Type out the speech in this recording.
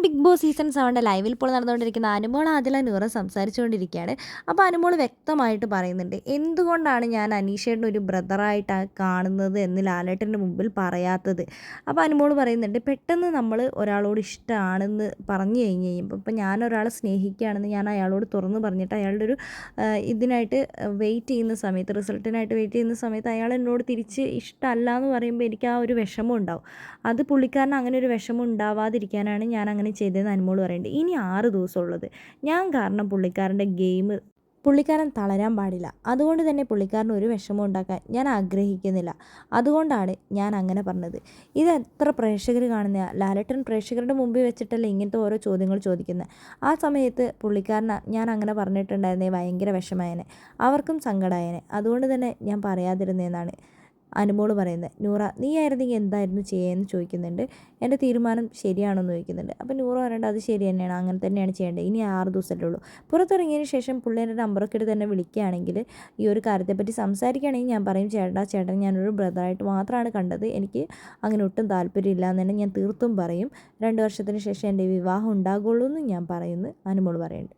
Big boss season 7 ലൈവിൽ ഇപ്പോൾ നടന്നുകൊണ്ടിരിക്കുന്ന അനുമോൾ ആദില നൂറ സംസാരിച്ചുകൊണ്ടിരിക്കുകയാണ്. അപ്പോൾ അനുമോൾ വ്യക്തമായിട്ട് പറയുന്നുണ്ട്, എന്തുകൊണ്ടാണ് ഞാൻ അനീഷേട്ടനെ ഒരു ബ്രദറായിട്ടാണ് കാണുന്നത് എന്ന് ലാലേട്ടൻ്റെ മുമ്പിൽ പറയാത്തത്. അപ്പോൾ അനുമോൾ പറയുന്നുണ്ട്, പെട്ടെന്ന് നമ്മൾ ഒരാളോട് ഇഷ്ടമാണെന്ന് പറഞ്ഞു കഴിഞ്ഞ് കഴിയുമ്പോൾ, ഇപ്പോൾ ഞാൻ ഒരാളെ സ്നേഹിക്കുകയാണെന്ന് ഞാൻ അയാളോട് തുറന്ന് പറഞ്ഞിട്ട് അയാളുടെ ഒരു ഇതിനായിട്ട് വെയിറ്റ് ചെയ്യുന്ന സമയത്ത്, റിസൾട്ടിനായിട്ട് വെയിറ്റ് ചെയ്യുന്ന സമയത്ത് അയാൾ എന്നോട് തിരിച്ച് ഇഷ്ടമല്ല എന്ന് പറയുമ്പോൾ എനിക്ക് ആ ഒരു വിഷമം ഉണ്ടാവും. അത് പുള്ളിക്കാരന് അങ്ങനെ ഒരു വിഷമം ഉണ്ടാവാതിരിക്കാനാണ് ഞാൻ അങ്ങനെ ചെയ്തതെന്ന് അനുമോൾ പറയുന്നുണ്ട്. ഇനി 6 ദിവസമുള്ളത്. ഞാൻ കാരണം പുള്ളിക്കാരൻ തളരാൻ പാടില്ല. അതുകൊണ്ട് തന്നെ പുള്ളിക്കാരന് ഒരു വിഷമം ഉണ്ടാക്കാൻ ഞാൻ ആഗ്രഹിക്കുന്നില്ല. അതുകൊണ്ടാണ് ഞാൻ അങ്ങനെ പറഞ്ഞത്. ഇത് എത്ര പ്രേക്ഷകർ കാണുന്ന, ലാലേട്ടൻ പ്രേക്ഷകരുടെ മുമ്പിൽ വെച്ചിട്ടല്ലേ ഇങ്ങനത്തെ ഓരോ ചോദ്യങ്ങൾ ചോദിക്കുന്നത്. ആ സമയത്ത് പുള്ളിക്കാരൻ ഞാൻ അങ്ങനെ പറഞ്ഞിട്ടുണ്ടായിരുന്നേ ഭയങ്കര വിഷമായേനെ, അവർക്കും സങ്കടമായേനെ. അതുകൊണ്ട് തന്നെ ഞാൻ പറയാതിരുന്നതെന്നാണ് അനുമോൾ പറയുന്നത്. നൂറ, നീ ആയിരുന്നെങ്കിൽ എന്തായിരുന്നു ചെയ്യുകയെന്ന് ചോദിക്കുന്നുണ്ട്. എൻ്റെ തീരുമാനം ശരിയാണോ എന്ന് ചോദിക്കുന്നുണ്ട്. അപ്പോൾ നൂറ പറയേണ്ടത് അത് ശരി തന്നെയാണ്, അങ്ങനെ തന്നെയാണ് ചെയ്യേണ്ടത്. ഇനി 6 ദിവസമല്ലേ ഉള്ളൂ. പുറത്തിറങ്ങിയതിന് ശേഷം പുള്ളിയുടെ നമ്പറൊക്കെ എടുത്ത് തന്നെ വിളിക്കുകയാണെങ്കിൽ, ഈ ഒരു കാര്യത്തെപ്പറ്റി സംസാരിക്കുകയാണെങ്കിൽ ഞാൻ പറയും, ചേട്ടൻ ഞാനൊരു ബ്രദറായിട്ട് മാത്രമാണ് കണ്ടത്, എനിക്ക് അങ്ങനെ ഒട്ടും താല്പര്യമില്ല എന്ന് തന്നെ ഞാൻ തീർത്തും പറയും. 2 വർഷത്തിന് ശേഷം എൻ്റെ വിവാഹം ഉണ്ടാകുള്ളൂ എന്ന് ഞാൻ പറയുമെന്ന് അനുമോൾ പറയുന്നുണ്ട്.